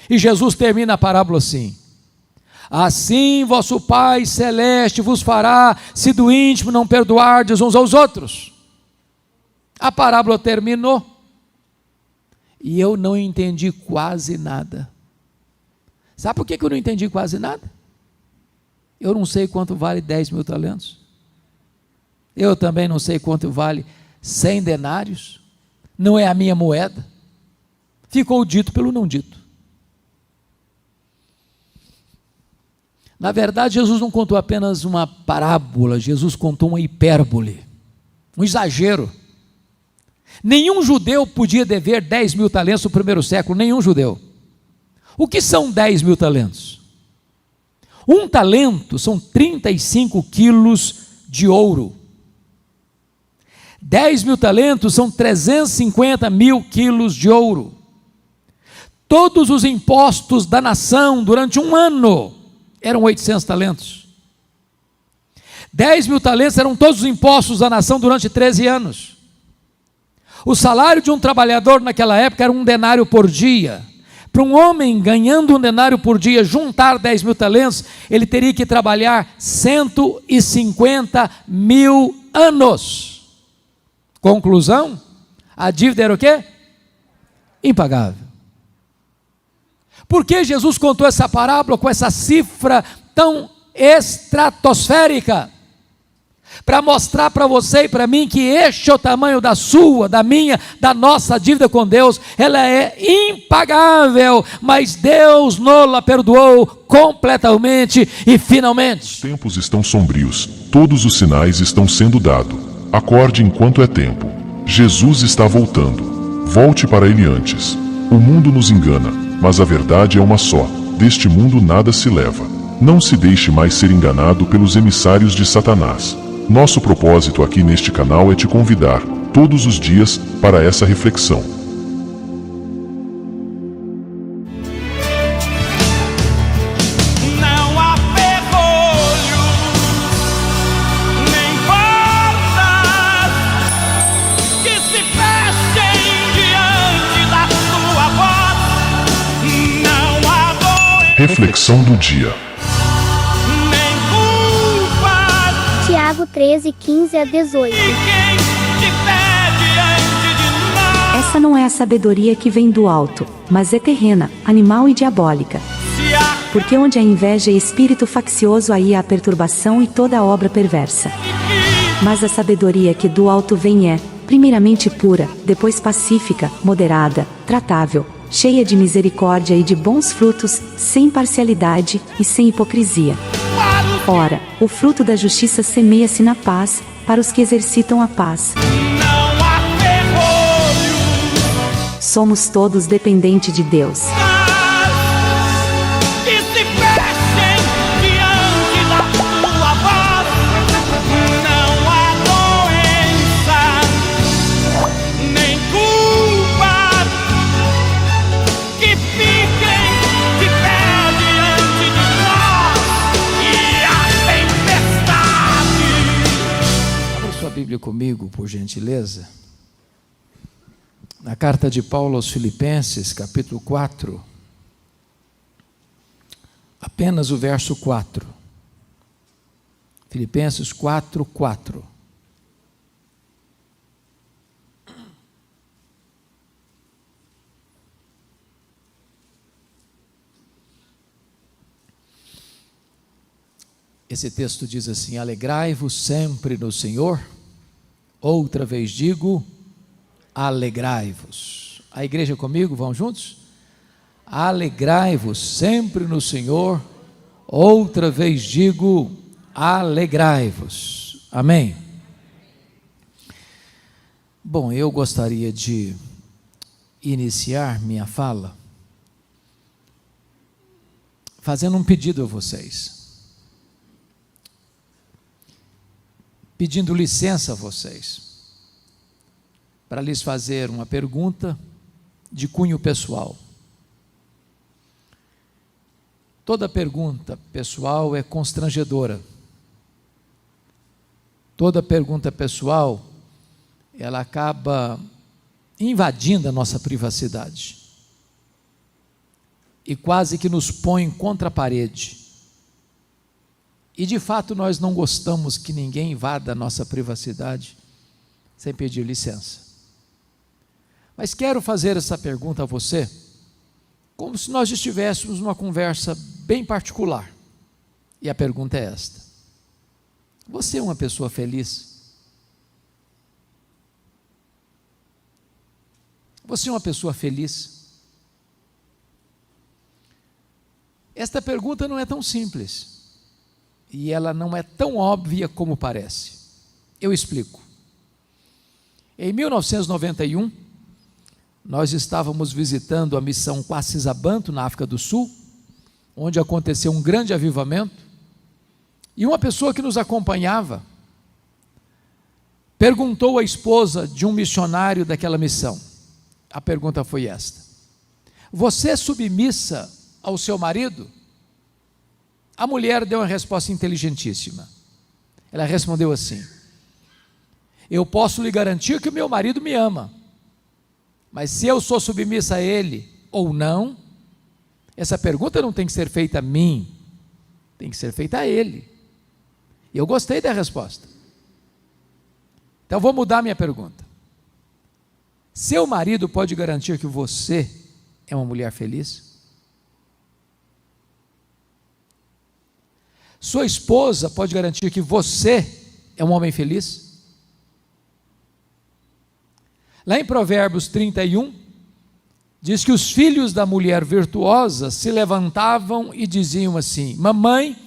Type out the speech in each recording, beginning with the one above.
E Jesus termina a parábola assim: assim vosso Pai Celeste vos fará, se do íntimo não perdoardes uns aos outros. A parábola terminou, e eu não entendi quase nada. Sabe por que eu não entendi quase nada? Eu não sei quanto vale 10 mil talentos. Eu também não sei quanto vale 100 denários. Não é a minha moeda. Ficou dito pelo não dito. Na verdade, Jesus não contou apenas uma parábola, Jesus contou uma hipérbole, um exagero. Nenhum judeu podia dever 10 mil talentos no primeiro século, nenhum judeu. O que são 10 mil talentos? Um talento são 35 quilos de ouro. 10 mil talentos são 350 mil quilos de ouro. Todos os impostos da nação durante um ano eram 800 talentos. 10 mil talentos eram todos os impostos da nação durante 13 anos. O salário de um trabalhador naquela época era 1 denário por dia. Para um homem ganhando 1 denário por dia, juntar 10 mil talentos, ele teria que trabalhar 150 mil anos. Conclusão, a dívida era o quê? Impagável. Por que Jesus contou essa parábola com essa cifra tão estratosférica? Para mostrar para você e para mim que este é o tamanho da sua, da minha, da nossa dívida com Deus. Ela é impagável, mas Deus nos perdoou completamente e finalmente. Os tempos estão sombrios, todos os sinais estão sendo dados. Acorde enquanto é tempo. Jesus está voltando. Volte para ele antes. O mundo nos engana, mas a verdade é uma só: deste mundo nada se leva. Não se deixe mais ser enganado pelos emissários de Satanás. Nosso propósito aqui neste canal é te convidar, todos os dias, para essa reflexão. Não há ferrolho, nem portas que se fechem diante da tua voz. Não há doença, Reflexão do dia. nem culpa Tiago 13, 15 a 18. de quem estiver diante de nós. Essa não é a sabedoria que vem do alto, mas é terrena, animal e diabólica. Se há Porque onde há inveja e espírito faccioso, aí há perturbação e toda obra perversa. Mas a sabedoria que do alto vem é, primeiramente pura, depois pacífica, moderada, tratável, cheia de misericórdia e de bons frutos, sem parcialidade e sem hipocrisia. Ora, o fruto da justiça semeia-se na paz, para os que exercitam a paz. não há ferrolho, Somos todos dependentes de Deus. que se fechem diante da tua voz. Não há doença, nem culpa que fiquem de pé diante de nós. E a tempestade. Abra sua Bíblia comigo, por gentileza. Na carta de Paulo aos Filipenses, capítulo 4, apenas o verso 4. Filipenses 4, 4. Esse texto diz assim: alegrai-vos sempre no Senhor. Outra vez digo, alegrai-vos. A igreja comigo, vamos juntos? Alegrai-vos sempre no Senhor. Outra vez digo, alegrai-vos. Amém? Bom, eu gostaria de iniciar minha fala fazendo um pedido a vocês. Pedindo licença a vocês, para lhes fazer uma pergunta de cunho pessoal. Toda pergunta pessoal é constrangedora. Toda pergunta pessoal, ela acaba invadindo a nossa privacidade. e quase que nos põe contra a parede. E de fato nós não gostamos que ninguém invada a nossa privacidade sem pedir licença. Mas quero fazer essa pergunta a você, como se nós estivéssemos numa conversa bem particular. E a pergunta é esta: você é uma pessoa feliz? Você é uma pessoa feliz? Esta pergunta não é tão simples, e ela não é tão óbvia como parece. Eu explico. Em 1991, nós estávamos visitando a missão Quacisabanto, na África do Sul, onde aconteceu um grande avivamento, e uma pessoa que nos acompanhava perguntou à esposa de um missionário daquela missão. A pergunta foi esta: você é submissa ao seu marido? A mulher deu uma resposta inteligentíssima. Ela respondeu assim: eu posso lhe garantir que o meu marido me ama, mas se eu sou submissa a ele ou não, essa pergunta não tem que ser feita a mim, tem que ser feita a ele. E eu gostei da resposta. Então vou mudar minha pergunta. Seu marido pode garantir que você é uma mulher feliz? Sua esposa pode garantir que você é um homem feliz? Lá em Provérbios 31, diz que os filhos da mulher virtuosa se levantavam e diziam assim: mamãe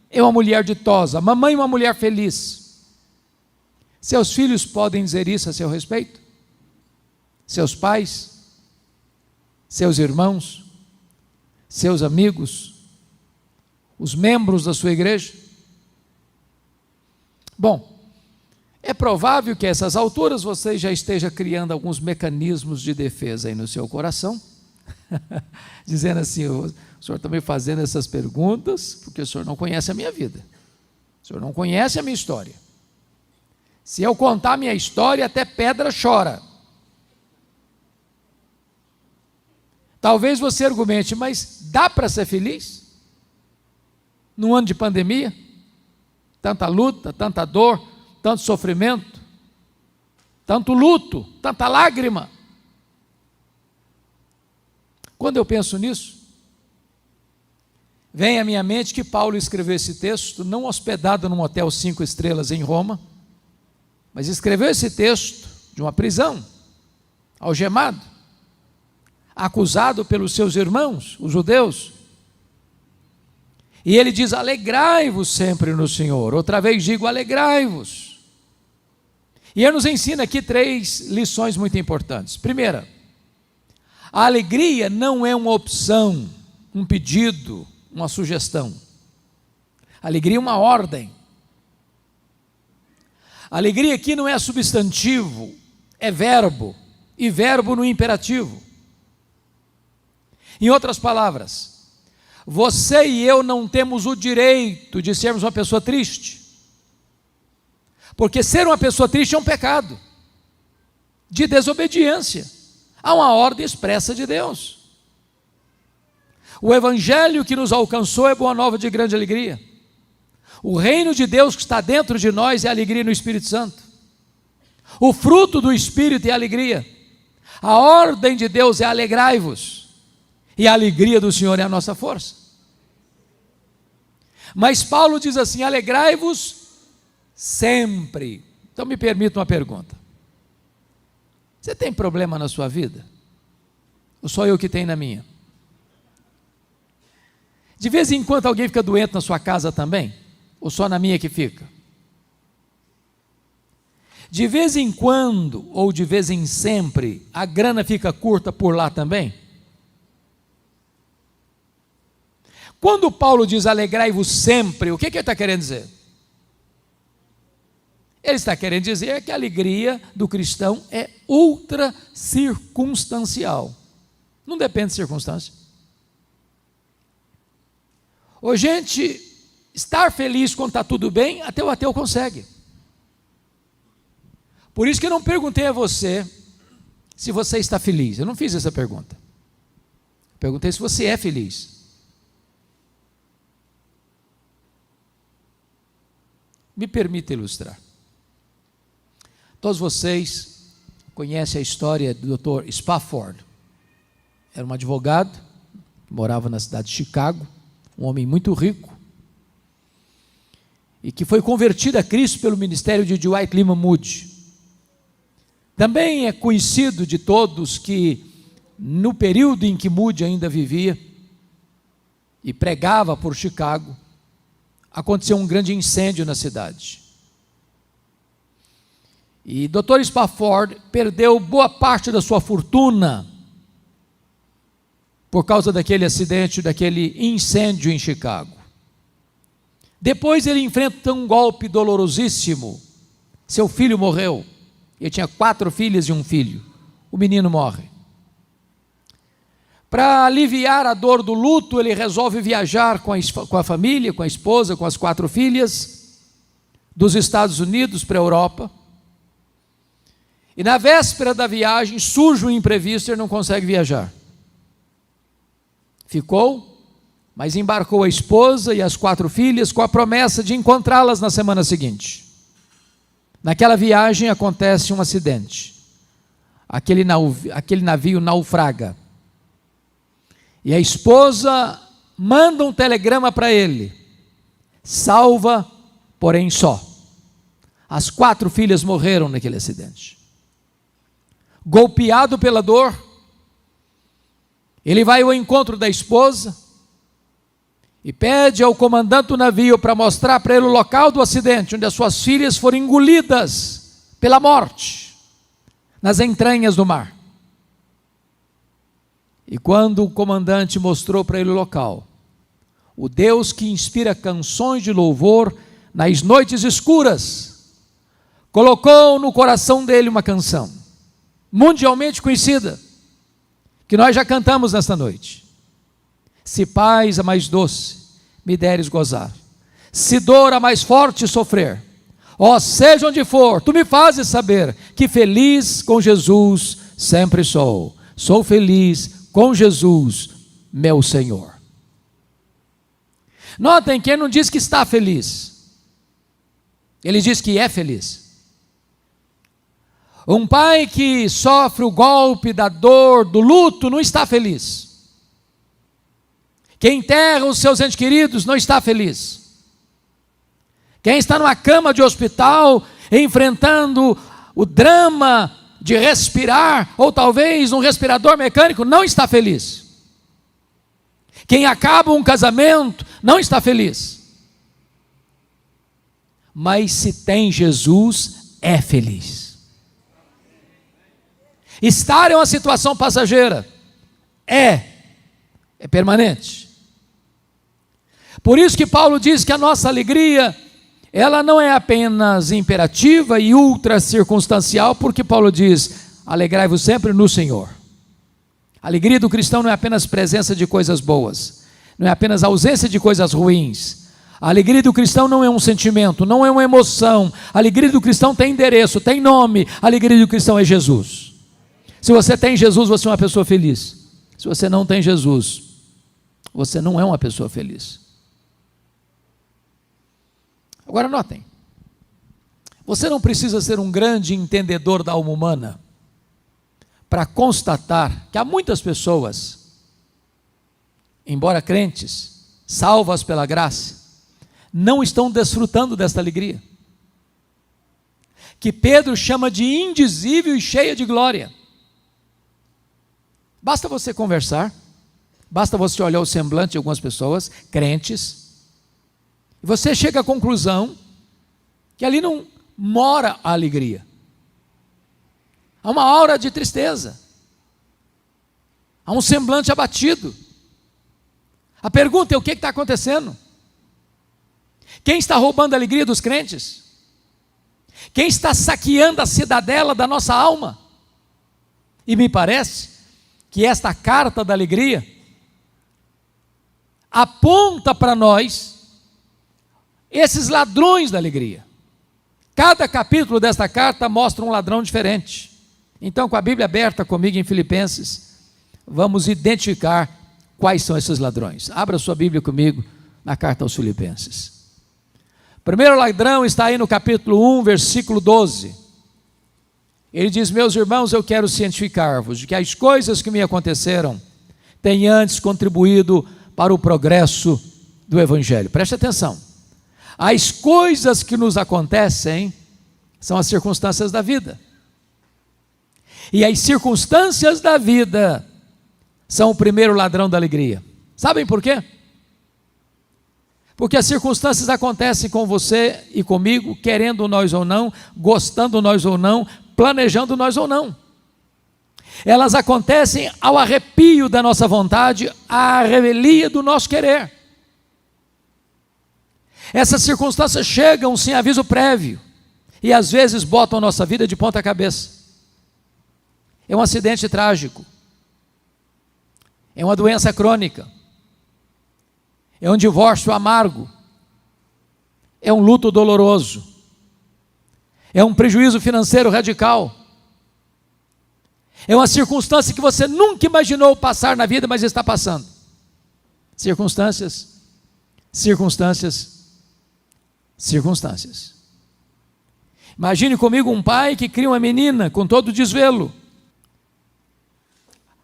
é uma mulher ditosa, mamãe é uma mulher feliz. Seus filhos podem dizer isso a seu respeito? Seus pais, seus irmãos, seus amigos, os membros da sua igreja? Bom, é provável que a essas alturas você já esteja criando alguns mecanismos de defesa aí no seu coração, dizendo assim: o senhor está me fazendo essas perguntas porque o senhor não conhece a minha vida, o senhor não conhece a minha história. Se eu contar a minha história, até pedra chora. Talvez você argumente: mas dá para ser feliz? Num ano de pandemia? Tanta luta, tanta dor, tanto sofrimento, tanto luto, tanta lágrima. Quando eu penso nisso, vem à minha mente que Paulo escreveu esse texto não hospedado num hotel 5 estrelas em Roma, mas escreveu esse texto de uma prisão, algemado, acusado pelos seus irmãos, os judeus. E ele diz: alegrai-vos sempre no Senhor. Outra vez digo: alegrai-vos. E ele nos ensina aqui 3 lições muito importantes. Primeira, a alegria não é uma opção, um pedido, uma sugestão. A alegria é uma ordem. A alegria aqui não é substantivo, é verbo, e verbo no imperativo. Em outras palavras, você e eu não temos o direito de sermos uma pessoa triste, porque ser uma pessoa triste é um pecado de desobediência a uma ordem expressa de Deus. O evangelho que nos alcançou é boa nova de grande alegria. O reino de Deus que está dentro de nós é a alegria no Espírito Santo. O fruto do Espírito é a alegria. A ordem de Deus é alegrai-vos. E a alegria do Senhor é a nossa força. Mas Paulo diz assim: alegrai-vos sempre. Então me permita uma pergunta: você tem problema na sua vida? Ou só eu que tenho na minha? De vez em quando alguém fica doente na sua casa também? Ou só na minha que fica? De vez em quando, ou de vez em sempre, a grana fica curta por lá também? Quando Paulo diz alegrai-vos sempre, o que ele está querendo dizer? Ele está querendo dizer que a alegria do cristão é ultra circunstancial. Não depende de circunstância. Ô gente, estar feliz quando está tudo bem, até o ateu consegue. Por isso que eu não perguntei a você se você está feliz. Eu não fiz essa pergunta. Perguntei se você é feliz. Me permita ilustrar. Todos vocês conhecem a história do Dr. Spafford. Era um advogado, morava na cidade de Chicago, um homem muito rico, e que foi convertido a Cristo pelo ministério de Dwight Lyman Moody. Também é conhecido de todos que, no período em que Moody ainda vivia e pregava por Chicago, aconteceu um grande incêndio na cidade. E Dr. Spafford perdeu boa parte da sua fortuna por causa daquele acidente, daquele incêndio em Chicago. Depois ele enfrenta um golpe dolorosíssimo. Seu filho morreu. Ele tinha 4 filhas e um filho. O menino morre. Para aliviar a dor do luto, ele resolve viajar com a família, com a esposa, com as 4 filhas, dos Estados Unidos para a Europa. E na véspera da viagem, surge um imprevisto e ele não consegue viajar. Ficou, mas embarcou a esposa e as 4 filhas com a promessa de encontrá-las na semana seguinte. Naquela viagem acontece um acidente. Aquele navio naufraga. E a esposa manda um telegrama para ele: salva, porém só. As 4 filhas morreram naquele acidente. Golpeado pela dor, ele vai ao encontro da esposa e pede ao comandante do navio para mostrar para ele o local do acidente, onde as suas filhas foram engolidas pela morte, nas entranhas do mar. E quando o comandante mostrou para ele o local, o Deus que inspira canções de louvor nas noites escuras, colocou no coração dele uma canção, mundialmente conhecida, que nós já cantamos nesta noite. Se paz a mais doce me deres gozar, se dor a mais forte sofrer, ó, seja onde for, tu me fazes saber que feliz com Jesus sempre sou. Sou feliz com Jesus, meu Senhor. Notem que ele não diz que está feliz, ele diz que é feliz. Um pai que sofre o golpe da dor, do luto, não está feliz. Quem enterra os seus entes queridos não está feliz. Quem está numa cama de hospital, enfrentando o drama de respirar, ou talvez um respirador mecânico, não está feliz. Quem acaba um casamento, não está feliz. Mas se tem Jesus, é feliz. Estar é uma situação passageira, é permanente. Por isso que Paulo diz que a nossa alegria, ela não é apenas imperativa e ultra circunstancial, porque Paulo diz: alegrai-vos sempre no Senhor. A alegria do cristão não é apenas presença de coisas boas, não é apenas ausência de coisas ruins. A alegria do cristão não é um sentimento, não é uma emoção. A alegria do cristão tem endereço, tem nome. A alegria do cristão é Jesus. Se você tem Jesus, você é uma pessoa feliz. Se você não tem Jesus, você não é uma pessoa feliz. Agora notem, você não precisa ser um grande entendedor da alma humana para constatar que há muitas pessoas, embora crentes, salvas pela graça, não estão desfrutando desta alegria, que Pedro chama de indizível e cheia de glória. Basta você conversar, basta você olhar o semblante de algumas pessoas, crentes, e você chega à conclusão que ali não mora a alegria. Há uma aura de tristeza, há um semblante abatido. A pergunta é: o que está acontecendo? Quem está roubando a alegria dos crentes? Quem está saqueando a cidadela da nossa alma? E me parece que esta carta da alegria aponta para nós esses ladrões da alegria. Cada capítulo desta carta mostra um ladrão diferente. Então, com a Bíblia aberta comigo em Filipenses, vamos identificar Quais são esses ladrões? Abra sua Bíblia comigo na carta aos Filipenses. O primeiro ladrão está aí no capítulo 1, versículo 12. Ele diz: meus irmãos, eu quero cientificar-vos de que as coisas que me aconteceram têm antes contribuído para o progresso do Evangelho. Preste atenção. As coisas que nos acontecem são as circunstâncias da vida. E as circunstâncias da vida são o primeiro ladrão da alegria. Sabem por quê? Porque as circunstâncias acontecem com você e comigo, querendo nós ou não, gostando nós ou não, planejando nós ou não. Elas acontecem ao arrepio da nossa vontade, à revelia do nosso querer. Essas circunstâncias chegam sem aviso prévio e às vezes botam a nossa vida de ponta cabeça. É um acidente trágico, é uma doença crônica, é um divórcio amargo, é um luto doloroso, é um prejuízo financeiro radical, é uma circunstância que você nunca imaginou passar na vida, mas está passando. Circunstâncias. Imagine comigo um pai que cria uma menina com todo desvelo,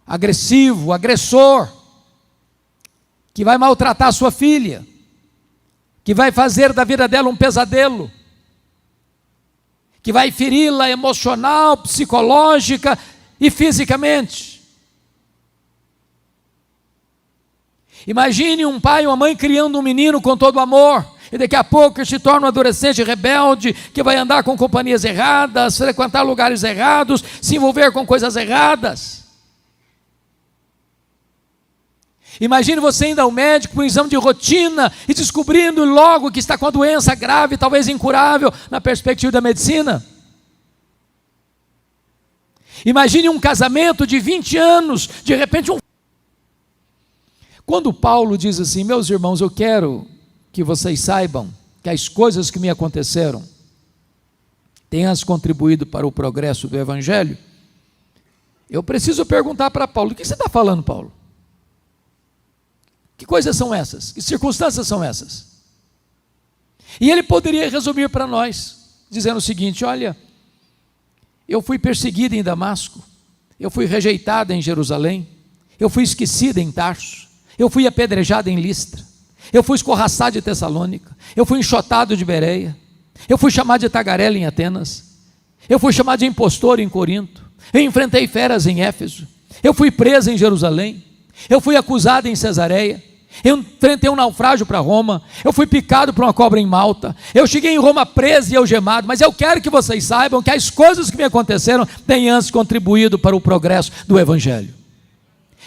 agressivo, agressor, que vai maltratar sua filha, que vai fazer da vida dela um pesadelo, que vai feri-la emocional, psicológica e fisicamente. Imagine um pai e uma mãe criando um menino com todo amor, e daqui a pouco ele se torna um adolescente rebelde, que vai andar com companhias erradas, frequentar lugares errados, se envolver com coisas erradas. Imagine você indo ao médico por um exame de rotina e descobrindo logo que está com a doença grave, talvez incurável, na perspectiva da medicina. Imagine um casamento de 20 anos, de repente Quando Paulo diz assim: meus irmãos, eu quero que vocês saibam que as coisas que me aconteceram têm contribuído para o progresso do Evangelho, eu preciso perguntar para Paulo: o que você está falando, Paulo? Que coisas são essas? Que circunstâncias são essas? E ele poderia resumir para nós, dizendo o seguinte: olha, eu fui perseguida em Damasco, eu fui rejeitada em Jerusalém, eu fui esquecida em Tarso, eu fui apedrejada em Listra, eu fui escorraçado de Tessalônica, eu fui enxotado de Bereia, eu fui chamado de tagarela em Atenas, eu fui chamado de impostor em Corinto, eu enfrentei feras em Éfeso, eu fui preso em Jerusalém, eu fui acusado em Cesareia, eu enfrentei um naufrágio para Roma, eu fui picado por uma cobra em Malta, eu cheguei em Roma preso e algemado, mas eu quero que vocês saibam que as coisas que me aconteceram têm antes contribuído para o progresso do Evangelho.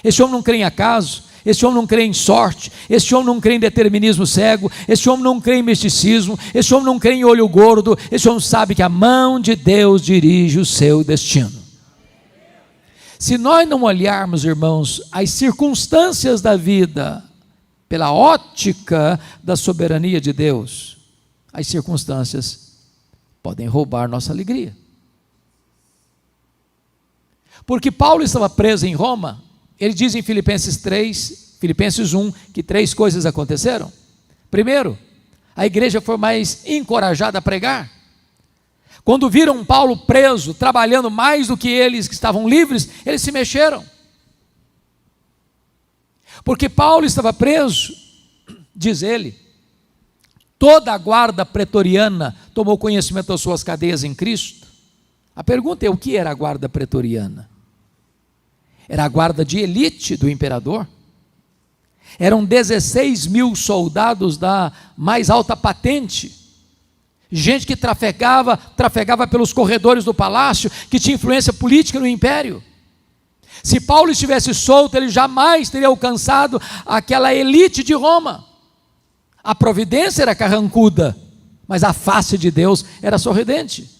Esse homem não crê em acaso, esse homem não crê em sorte, esse homem não crê em determinismo cego, esse homem não crê em misticismo, esse homem não crê em olho gordo, esse homem sabe que a mão de Deus dirige o seu destino. Se nós não olharmos, irmãos, as circunstâncias da vida pela ótica da soberania de Deus, as circunstâncias podem roubar nossa alegria. Porque Paulo estava preso em Roma, ele diz em Filipenses 1, que 3 coisas aconteceram. Primeiro, a igreja foi mais encorajada a pregar. Quando viram Paulo preso, trabalhando mais do que eles que estavam livres, eles se mexeram. Porque Paulo estava preso, diz ele, toda a guarda pretoriana tomou conhecimento das suas cadeias em Cristo. A pergunta é: o que era a guarda pretoriana? Era a guarda de elite do imperador. Eram 16 mil soldados da mais alta patente, gente que trafegava pelos corredores do palácio, que tinha influência política no império. Se Paulo estivesse solto, ele jamais teria alcançado aquela elite de Roma. A providência era carrancuda, mas a face de Deus era sorridente.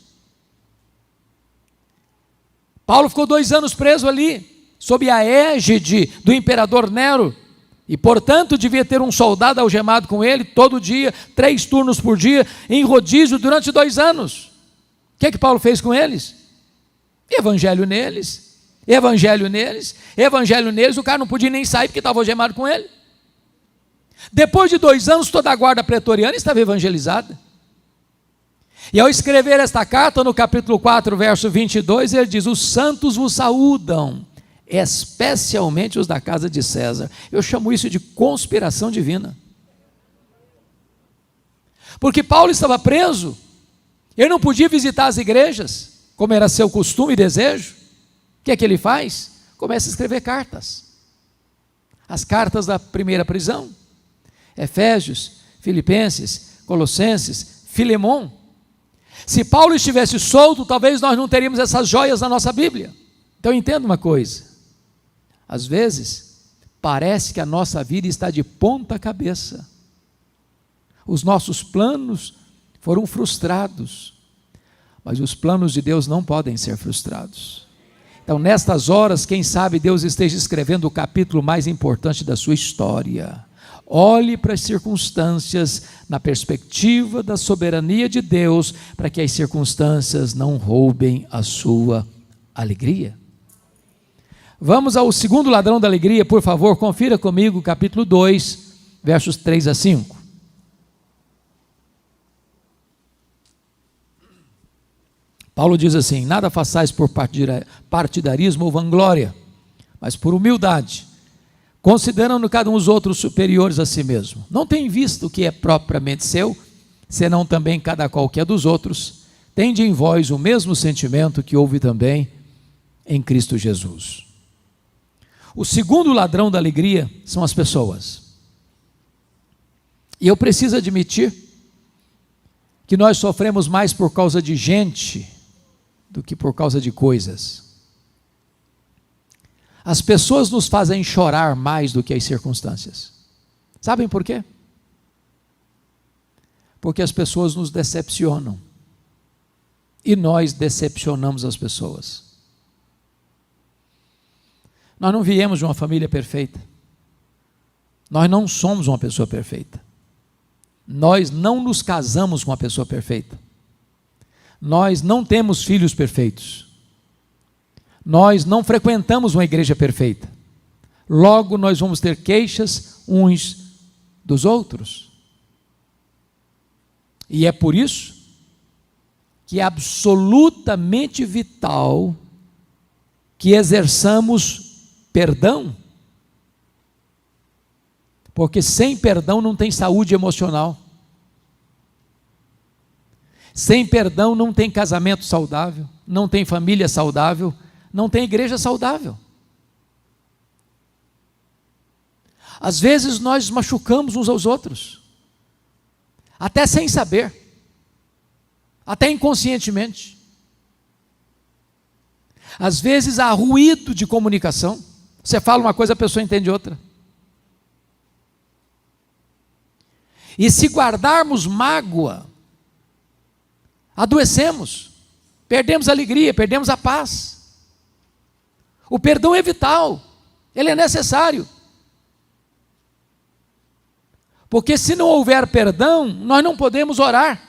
Paulo ficou 2 anos preso ali, sob a égide do imperador Nero, e portanto devia ter um soldado algemado com ele todo dia, 3 turnos por dia, em rodízio durante 2 anos. O que é que Paulo fez com eles? Evangelho neles, Evangelho neles, o cara não podia nem sair porque estava algemado com ele. Depois de 2 anos, toda a guarda pretoriana estava evangelizada. E ao escrever esta carta, no capítulo 4, verso 22, ele diz: os santos vos saúdam, especialmente os da casa de César. Eu chamo isso de conspiração divina. Porque Paulo estava preso, ele não podia visitar as igrejas, como era seu costume e desejo. O que é que ele faz? Começa a escrever cartas. As cartas da primeira prisão: Efésios, Filipenses, Colossenses, Filemon. Se Paulo estivesse solto, talvez nós não teríamos essas joias na nossa Bíblia. Então entenda uma coisa: às vezes parece que a nossa vida está de ponta cabeça, os nossos planos foram frustrados, mas os planos de Deus não podem ser frustrados. Então, nestas horas, quem sabe Deus esteja escrevendo o capítulo mais importante da sua história. Olhe para as circunstâncias na perspectiva da soberania de Deus, para que as circunstâncias não roubem a sua alegria. Vamos ao segundo ladrão da alegria, por favor, confira comigo, capítulo 2, versos 3 a 5. Paulo diz assim: nada façais por partidarismo ou vanglória, mas por humildade, considerando cada um os outros superiores a si mesmo. Não tem visto o que é propriamente seu, senão também cada qual que é dos outros. Tende em vós o mesmo sentimento que houve também em Cristo Jesus. O segundo ladrão da alegria são as pessoas. E eu preciso admitir que nós sofremos mais por causa de gente do que por causa de coisas. As pessoas nos fazem chorar mais do que as circunstâncias. Sabem por quê? Porque as pessoas nos decepcionam. E nós decepcionamos as pessoas. Nós não viemos de uma família perfeita. Nós não somos uma pessoa perfeita. Nós não nos casamos com uma pessoa perfeita. Nós não temos filhos perfeitos. Nós não frequentamos uma igreja perfeita. Logo, nós vamos ter queixas uns dos outros. E é por isso que é absolutamente vital que exerçamos perdão. Porque sem perdão não tem saúde emocional. Sem perdão não tem casamento saudável, não tem família saudável, não tem igreja saudável. Às vezes nós machucamos uns aos outros, até sem saber, até inconscientemente. Às vezes há ruído de comunicação, você fala uma coisa, a pessoa entende outra. E se guardarmos mágoa, adoecemos, perdemos a alegria, perdemos a paz. O perdão é vital, ele é necessário. Porque se não houver perdão, nós não podemos orar,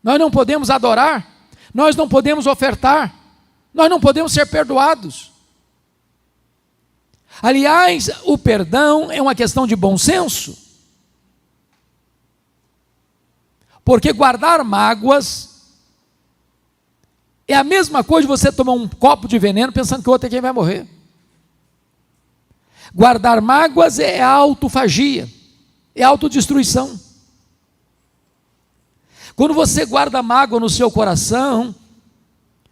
nós não podemos adorar, nós não podemos ofertar, nós não podemos ser perdoados. Aliás, o perdão é uma questão de bom senso. Porque guardar mágoas é a mesma coisa de você tomar um copo de veneno pensando que o outro é quem vai morrer. Guardar mágoas é autofagia, é autodestruição. Quando você guarda mágoa no seu coração,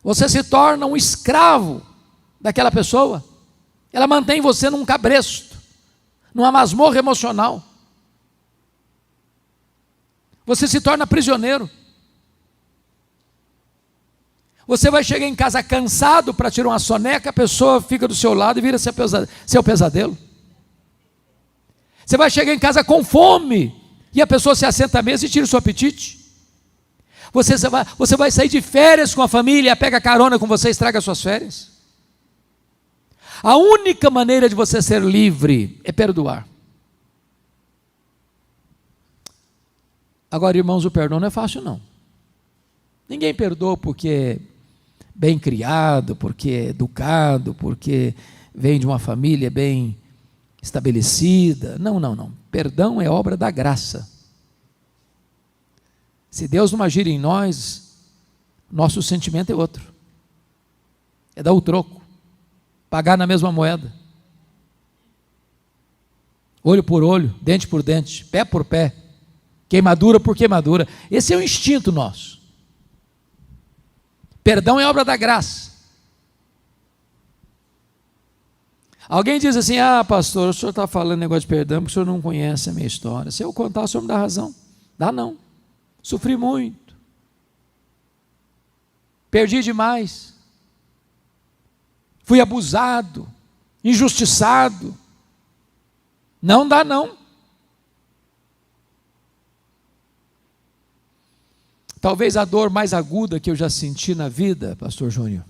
você se torna um escravo daquela pessoa. Ela mantém você num cabresto, numa masmorra emocional. Você se torna prisioneiro. Você vai chegar em casa cansado para tirar uma soneca, a pessoa fica do seu lado e vira seu pesadelo. Você vai chegar em casa com fome e a pessoa se assenta à mesa e tira o seu apetite. Você vai sair de férias com a família, pega carona com você e estraga as suas férias. A única maneira de você ser livre é perdoar. Agora, irmãos, o perdão não é fácil, não. Ninguém perdoa porque bem criado, porque é educado, porque vem de uma família bem estabelecida. Não, não, não. Perdão é obra da graça. Se Deus não agir em nós, nosso sentimento é outro. É dar o troco, pagar na mesma moeda. Olho por olho, dente por dente, pé por pé, queimadura por queimadura. Esse é o instinto nosso. Perdão é obra da graça. Alguém diz assim: ah, pastor, o senhor está falando negócio de perdão porque o senhor não conhece a minha história. Se eu contar, o senhor me dá razão. Dá não. Sofri muito. Perdi demais. Fui abusado, injustiçado. Não dá não. Talvez a dor mais aguda que eu já senti na vida, pastor Júnior,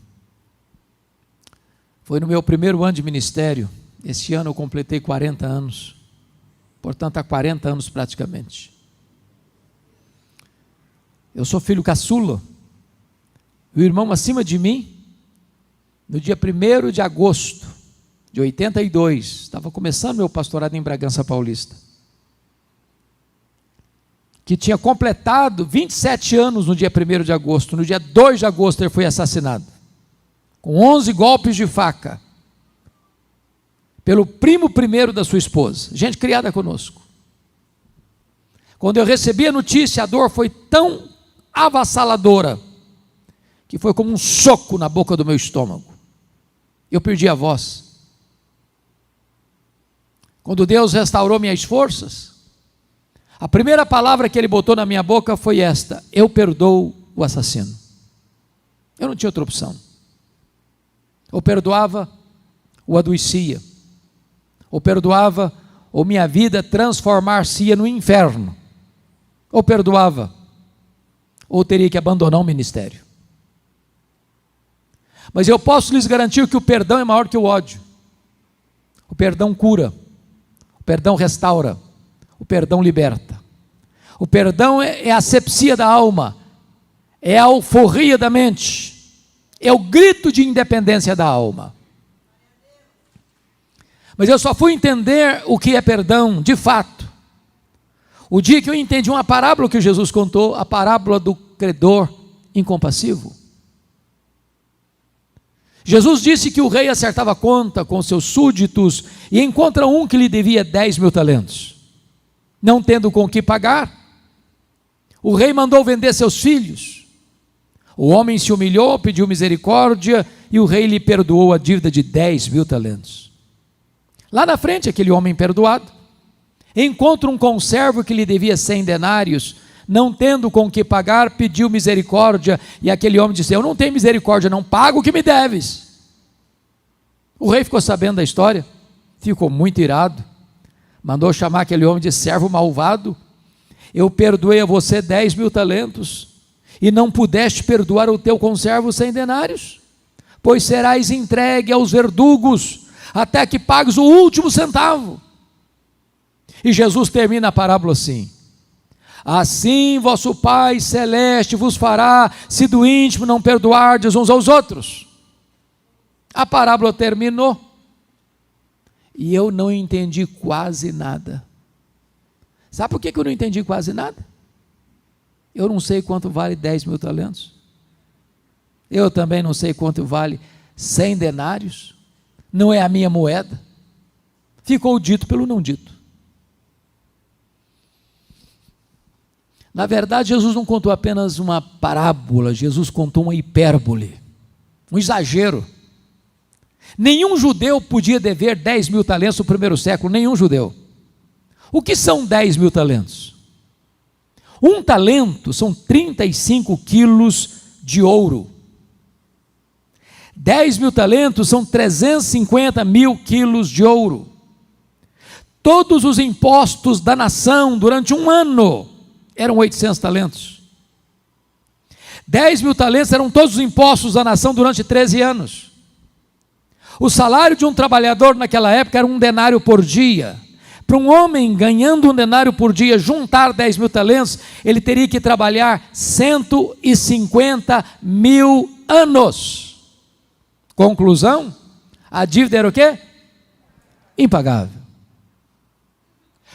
foi no meu primeiro ano de ministério. Esse ano eu completei 40 anos. Portanto, há 40 anos praticamente. Eu sou filho caçula. O irmão acima de mim, no dia 1º de agosto de 82, estava começando meu pastorado em Bragança Paulista, que tinha completado 27 anos no dia 1º de agosto. No dia 2 de agosto ele foi assassinado, com 11 golpes de faca, pelo primo primeiro da sua esposa, gente criada conosco. Quando eu recebi a notícia, a dor foi tão avassaladora, que foi como um soco na boca do meu estômago. Eu perdi a voz. Quando Deus restaurou minhas forças, a primeira palavra que Ele botou na minha boca foi esta: eu perdoo o assassino. Eu não tinha outra opção. Ou perdoava, ou adoecia. Ou perdoava, ou minha vida transformar-se-ia no inferno. Ou perdoava, ou teria que abandonar o ministério. Mas eu posso lhes garantir que o perdão é maior que o ódio. O perdão cura, o perdão restaura, o perdão liberta. O perdão é a asepsia da alma, é a alforria da mente, é o grito de independência da alma. Mas eu só fui entender o que é perdão, de fato, o dia que eu entendi uma parábola que Jesus contou, a parábola do credor incompassivo. Jesus disse que o rei acertava conta com seus súditos e encontra um que lhe devia 10.000 talentos. Não tendo com que pagar, o rei mandou vender seus filhos. O homem se humilhou, pediu misericórdia e o rei lhe perdoou a dívida de 10.000 talentos. Lá na frente, aquele homem perdoado encontra um conservo que lhe devia 100 denários. Não tendo com que pagar, pediu misericórdia, e aquele homem disse: eu não tenho misericórdia, não pago o que me deves. O rei ficou sabendo da história, ficou muito irado, mandou chamar aquele homem de servo malvado. Eu perdoei a você 10.000 talentos, e não pudeste perdoar o teu conservo 100 denários, pois serás entregue aos verdugos, até que pagues o último centavo. E Jesus termina a parábola assim: assim vosso Pai Celeste vos fará, se do íntimo não perdoardes uns aos outros. A parábola terminou, e eu não entendi quase nada. Sabe por que eu não entendi quase nada? Eu não sei quanto vale 10.000 talentos. Eu também não sei quanto vale 100 denários. Não é a minha moeda. Ficou dito pelo não dito. Na verdade, Jesus não contou apenas uma parábola, Jesus contou uma hipérbole, um exagero. Nenhum judeu podia dever 10.000 talentos no primeiro século, nenhum judeu. O que são 10.000 talentos? Um talento são 35 quilos de ouro. 10.000 talentos são 350.000 quilos de ouro. Todos os impostos da nação durante um ano eram 800 talentos. 10.000 talentos eram todos os impostos da nação durante 13 anos. O salário de um trabalhador naquela época era 1 denário por dia. Para um homem ganhando 1 denário por dia, juntar 10.000 talentos, ele teria que trabalhar 150.000 anos. Conclusão, a dívida era o quê? Impagável.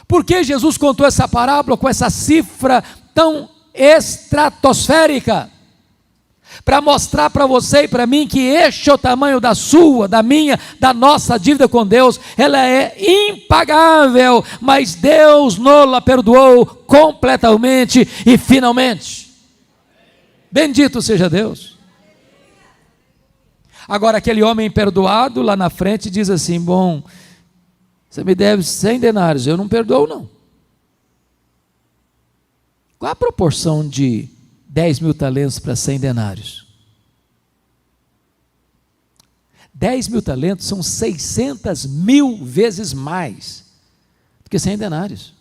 Por que Jesus contou essa parábola com essa cifra tão estratosférica? Para mostrar para você e para mim que este é o tamanho da sua, da minha, da nossa dívida com Deus. Ela é impagável, mas Deus nos perdoou completamente e finalmente. Bendito seja Deus. Agora aquele homem perdoado lá na frente diz assim: bom, você me deve 100 denários, eu não perdoo não. Qual a proporção de 10 mil talentos para 100 denários? 10 mil talentos são 600 mil vezes mais do que 100 denários.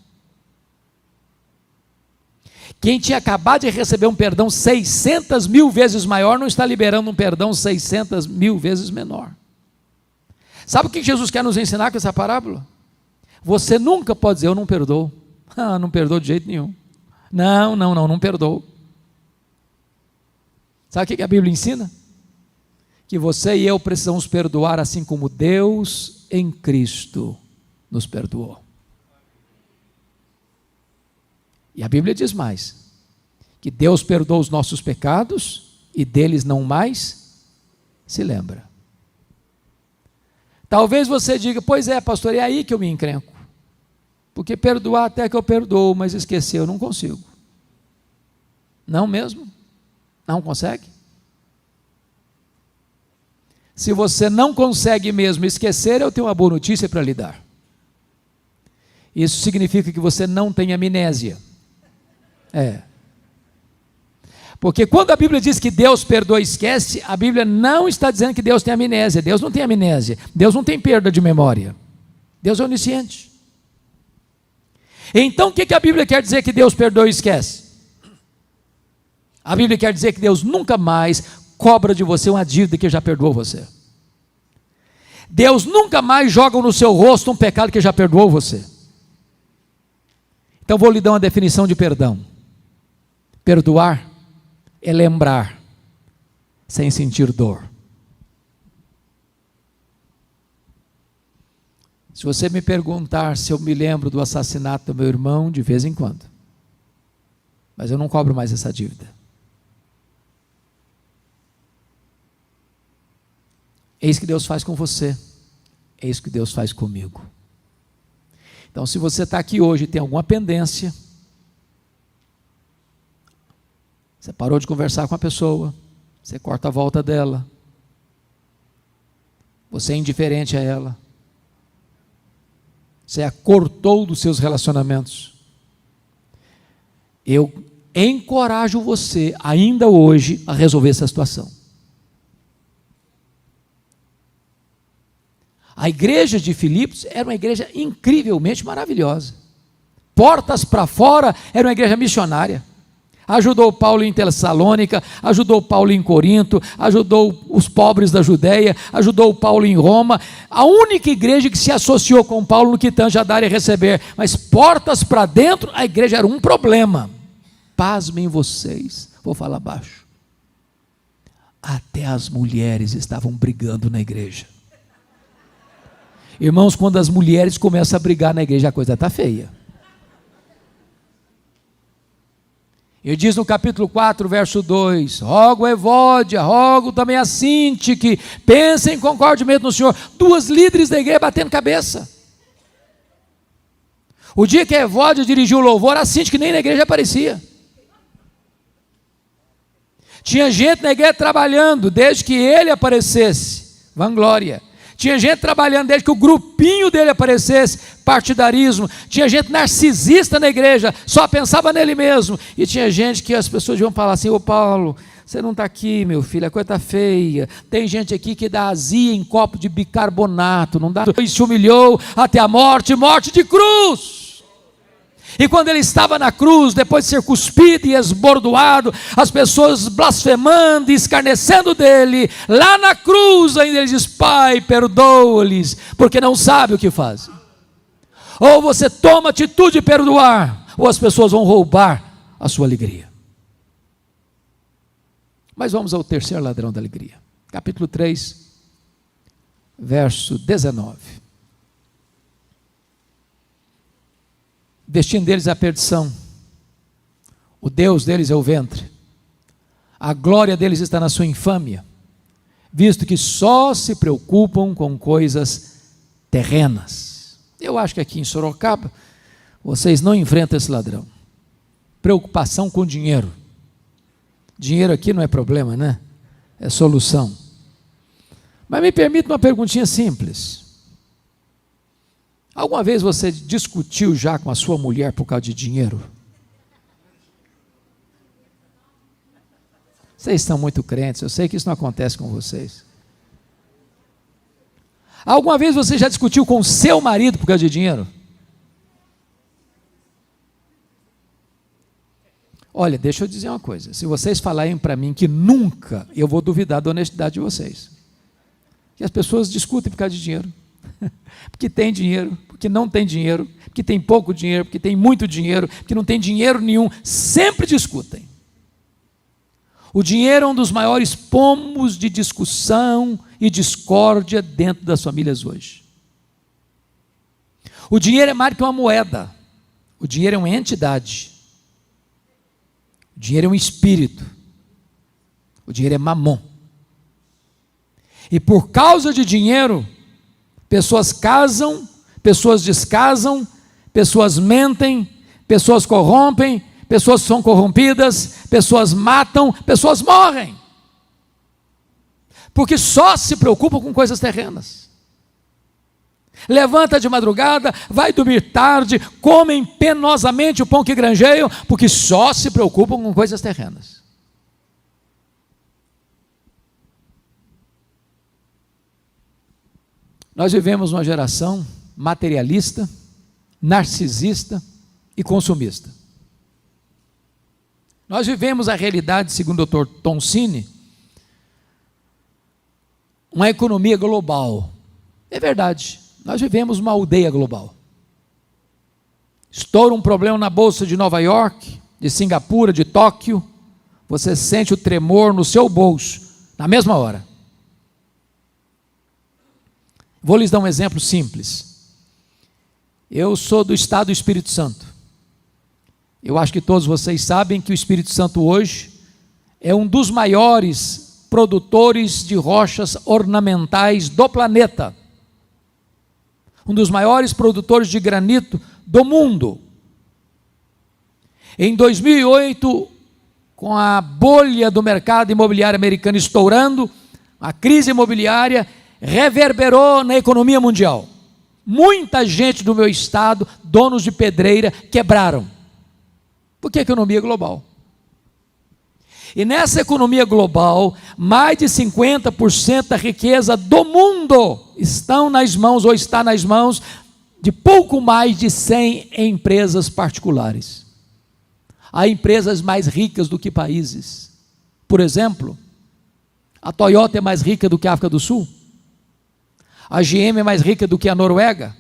Quem tinha acabado de receber um perdão 600 mil vezes maior, não está liberando um perdão 600 mil vezes menor. Sabe o que Jesus quer nos ensinar com essa parábola? Você nunca pode dizer: eu não perdoo. Não perdoo de jeito nenhum. Não perdoo. Sabe o que a Bíblia ensina? Que você e eu precisamos perdoar assim como Deus em Cristo nos perdoou. E a Bíblia diz mais, que Deus perdoa os nossos pecados e deles não mais se lembra. Talvez você diga: pois é, pastor, é aí que eu me encrenco. Porque perdoar até que eu perdoo, mas esquecer eu não consigo. Não mesmo? Não consegue? Se você não consegue mesmo esquecer, eu tenho uma boa notícia para lhe dar. Isso significa que você não tem amnésia. Porque quando a Bíblia diz que Deus perdoa e esquece, a Bíblia não está dizendo que Deus tem amnésia. Deus não tem amnésia. Deus não tem perda de memória. Deus é onisciente. Então o que a Bíblia quer dizer que Deus perdoa e esquece? A Bíblia quer dizer que Deus nunca mais cobra de você uma dívida que já perdoou você. Deus nunca mais joga no seu rosto um pecado que já perdoou você. Então vou lhe dar uma definição de perdão. Perdoar é lembrar sem sentir dor. Se você me perguntar se eu me lembro do assassinato do meu irmão, de vez em quando, mas eu não cobro mais essa dívida. É isso que Deus faz com você, é isso que Deus faz comigo. Então, se você está aqui hoje e tem alguma pendência, você parou de conversar com a pessoa, você corta a volta dela, você é indiferente a ela, você a cortou dos seus relacionamentos, eu encorajo você ainda hoje a resolver essa situação. A igreja de Filipos era uma igreja incrivelmente maravilhosa. Portas para fora, era uma igreja missionária. Ajudou Paulo em Tessalônica, ajudou Paulo em Corinto, ajudou os pobres da Judéia, ajudou Paulo em Roma. A única igreja que se associou com Paulo no que tange a dar e receber. Mas portas para dentro, a igreja era um problema. Pasmem vocês, vou falar baixo. Até as mulheres estavam brigando na igreja. Irmãos, quando as mulheres começam a brigar na igreja, a coisa está feia. Ele diz no capítulo 4, verso 2, rogo a Evódia, rogo também a Sinti, que pensem concordemente no Senhor. Duas líderes da igreja batendo cabeça. O dia que a Evódia dirigiu o louvor, a Sinti que nem na igreja aparecia. Tinha gente na igreja trabalhando, desde que ele aparecesse, vanglória. Tinha gente trabalhando desde que o grupinho dele aparecesse, partidarismo. Tinha gente narcisista na igreja, só pensava nele mesmo. E tinha gente que as pessoas iam falar assim: ô Paulo, você não está aqui, meu filho, a coisa está feia. Tem gente aqui que dá azia em copo de bicarbonato, não dá. E se humilhou até a morte, morte de cruz. E quando ele estava na cruz, depois de ser cuspido e esbordoado, as pessoas blasfemando e escarnecendo dele, lá na cruz ainda ele diz: Pai, perdoa-lhes, porque não sabe o que fazem. Ou você toma atitude de perdoar, ou as pessoas vão roubar a sua alegria. Mas vamos ao terceiro ladrão da alegria. Capítulo 3, verso 19. O destino deles é a perdição. O Deus deles é o ventre. A glória deles está na sua infâmia, visto que só se preocupam com coisas terrenas. Eu acho que aqui em Sorocaba, vocês não enfrentam esse ladrão. Preocupação com dinheiro. Dinheiro aqui não é problema, né? É solução. Mas me permita uma perguntinha simples. Alguma vez você discutiu já com a sua mulher por causa de dinheiro? Vocês são muito crentes, eu sei que isso não acontece com vocês. Alguma vez você já discutiu com o seu marido por causa de dinheiro? Olha, deixa eu dizer uma coisa, se vocês falarem para mim que nunca, eu vou duvidar da honestidade de vocês. Que as pessoas discutem por causa de dinheiro. Porque tem dinheiro, porque não tem dinheiro, porque tem pouco dinheiro, porque tem muito dinheiro, porque não tem dinheiro nenhum, sempre discutem. O dinheiro é um dos maiores pomos de discussão e discórdia dentro das famílias hoje. O dinheiro é mais que uma moeda. O dinheiro é uma entidade. O dinheiro é um espírito. O dinheiro é mamon. E por causa de dinheiro, pessoas casam, pessoas descasam, pessoas mentem, pessoas corrompem, pessoas são corrompidas, pessoas matam, pessoas morrem. Porque só se preocupam com coisas terrenas. Levanta de madrugada, vai dormir tarde, comem penosamente o pão que granjeiam, porque só se preocupam com coisas terrenas. Nós vivemos uma geração materialista, narcisista e consumista. Nós vivemos a realidade, segundo o Dr. Toncini, uma economia global. É verdade, nós vivemos uma aldeia global. Estoura um problema na bolsa de Nova York, de Singapura, de Tóquio, você sente o tremor no seu bolso, na mesma hora. Vou lhes dar um exemplo simples. Eu sou do estado do Espírito Santo. Eu acho que todos vocês sabem que o Espírito Santo hoje é um dos maiores produtores de rochas ornamentais do planeta. Um dos maiores produtores de granito do mundo. Em 2008, com a bolha do mercado imobiliário americano estourando, a crise imobiliária reverberou na economia mundial. Muita gente do meu estado, donos de pedreira, quebraram. Porque a economia é global. E nessa economia global, mais de 50% da riqueza do mundo estão nas mãos, ou está nas mãos, de pouco mais de 100 empresas particulares. Há empresas mais ricas do que países. Por exemplo, a Toyota é mais rica do que a África do Sul. A GM é mais rica do que a Noruega.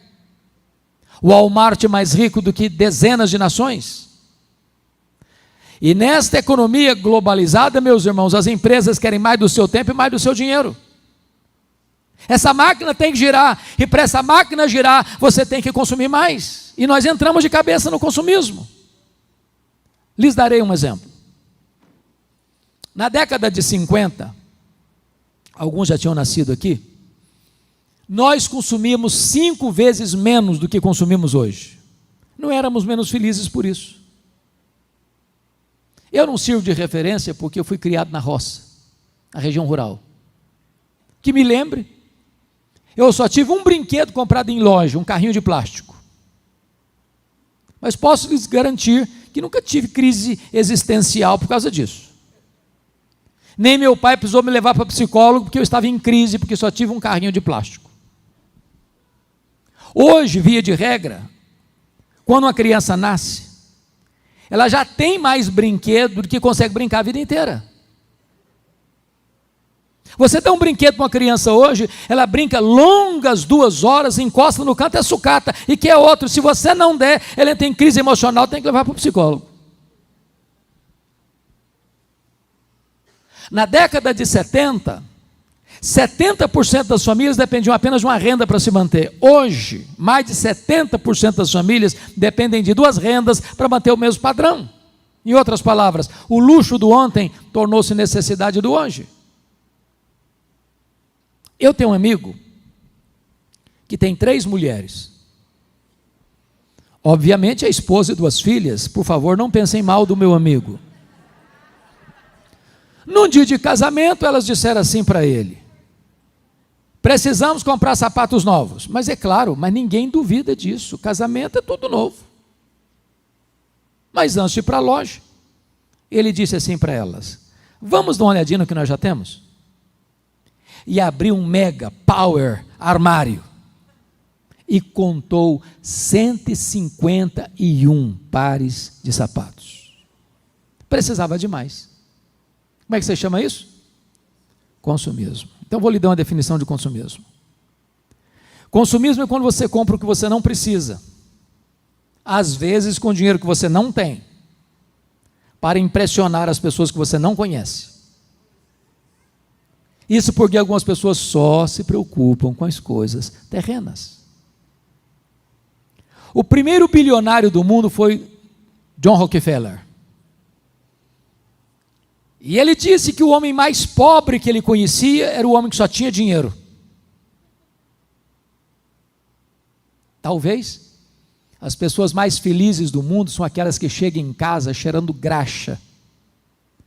O Walmart é mais rico do que dezenas de nações. E nesta economia globalizada, meus irmãos, as empresas querem mais do seu tempo e mais do seu dinheiro. Essa máquina tem que girar, e para essa máquina girar, você tem que consumir mais. E nós entramos de cabeça no consumismo. Lhes darei um exemplo. Na década de 50, alguns já tinham nascido aqui, nós consumíamos 5 vezes menos do que consumimos hoje. Não éramos menos felizes por isso. Eu não sirvo de referência porque eu fui criado na roça, na região rural. Que me lembre, eu só tive um brinquedo comprado em loja, um carrinho de plástico. Mas posso lhes garantir que nunca tive crise existencial por causa disso. Nem meu pai precisou me levar para psicólogo porque eu estava em crise, porque só tive um carrinho de plástico. Hoje, via de regra, quando uma criança nasce, ela já tem mais brinquedo do que consegue brincar a vida inteira. Você dá um brinquedo para uma criança hoje, ela brinca longas 2 horas, encosta no canto, é sucata, e quer outro. Se você não der, ela tem crise emocional, tem que levar para o psicólogo. Na década de 70, 70% das famílias dependiam apenas de uma renda para se manter. Hoje, mais de 70% das famílias dependem de 2 rendas para manter o mesmo padrão. Em outras palavras, o luxo do ontem tornou-se necessidade do hoje. Eu tenho um amigo que tem 3 mulheres. Obviamente a esposa e 2 filhas. Por favor, não pensem mal do meu amigo. No dia de casamento, elas disseram assim para ele: precisamos comprar sapatos novos. Mas é claro, mas ninguém duvida disso. Casamento é tudo novo. Mas antes de ir para a loja, ele disse assim para elas: vamos dar uma olhadinha no que nós já temos? E abriu um mega power armário e contou 151 pares de sapatos. Precisava de mais. Como é que você chama isso? Consumismo. Então vou lhe dar uma definição de consumismo. Consumismo é quando você compra o que você não precisa, às vezes com dinheiro que você não tem, para impressionar as pessoas que você não conhece. Isso porque algumas pessoas só se preocupam com as coisas terrenas. O primeiro bilionário do mundo foi John Rockefeller. E ele disse que o homem mais pobre que ele conhecia era o homem que só tinha dinheiro. Talvez as pessoas mais felizes do mundo são aquelas que chegam em casa cheirando graxa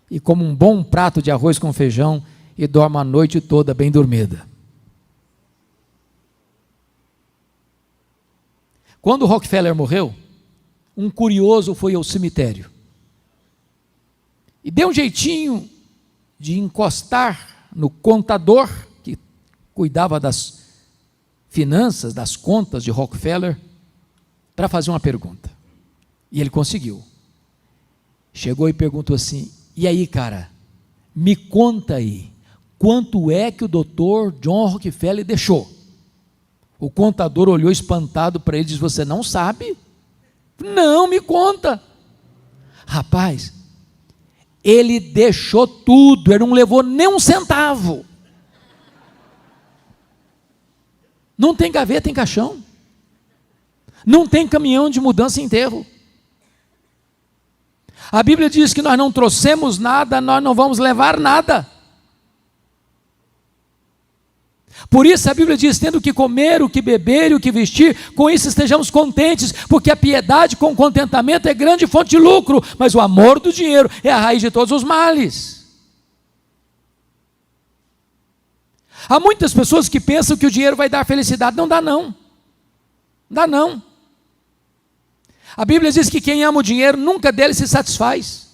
e comem um bom prato de arroz com feijão e dormem a noite toda bem dormida. Quando Rockefeller morreu, um curioso foi ao cemitério e deu um jeitinho de encostar no contador que cuidava das finanças, das contas de Rockefeller, para fazer uma pergunta. E ele conseguiu. Chegou e perguntou assim: e aí, cara, me conta aí, quanto é que o doutor John Rockefeller deixou? O contador olhou espantado para ele e disse: você não sabe? Não, me conta. Rapaz, ele deixou tudo, ele não levou nem um centavo. Não tem gaveta em caixão. Não tem caminhão de mudança e enterro. A Bíblia diz que nós não trouxemos nada, nós não vamos levar nada. Por isso a Bíblia diz: tendo o que comer, o que beber e o que vestir, com isso estejamos contentes, porque a piedade com contentamento é grande fonte de lucro, mas o amor do dinheiro é a raiz de todos os males. Há muitas pessoas que pensam que o dinheiro vai dar felicidade. Não dá não. Não dá não. A Bíblia diz que quem ama o dinheiro nunca dele se satisfaz.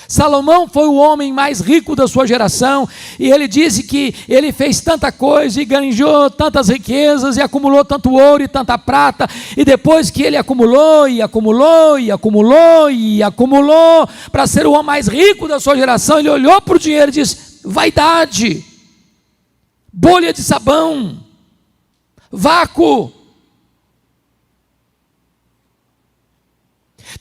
Salomão foi o homem mais rico da sua geração, e ele disse que ele fez tanta coisa e ganhou tantas riquezas e acumulou tanto ouro e tanta prata, e depois que ele acumulou e acumulou e acumulou e acumulou para ser o homem mais rico da sua geração, ele olhou para o dinheiro e disse: vaidade, bolha de sabão, vácuo.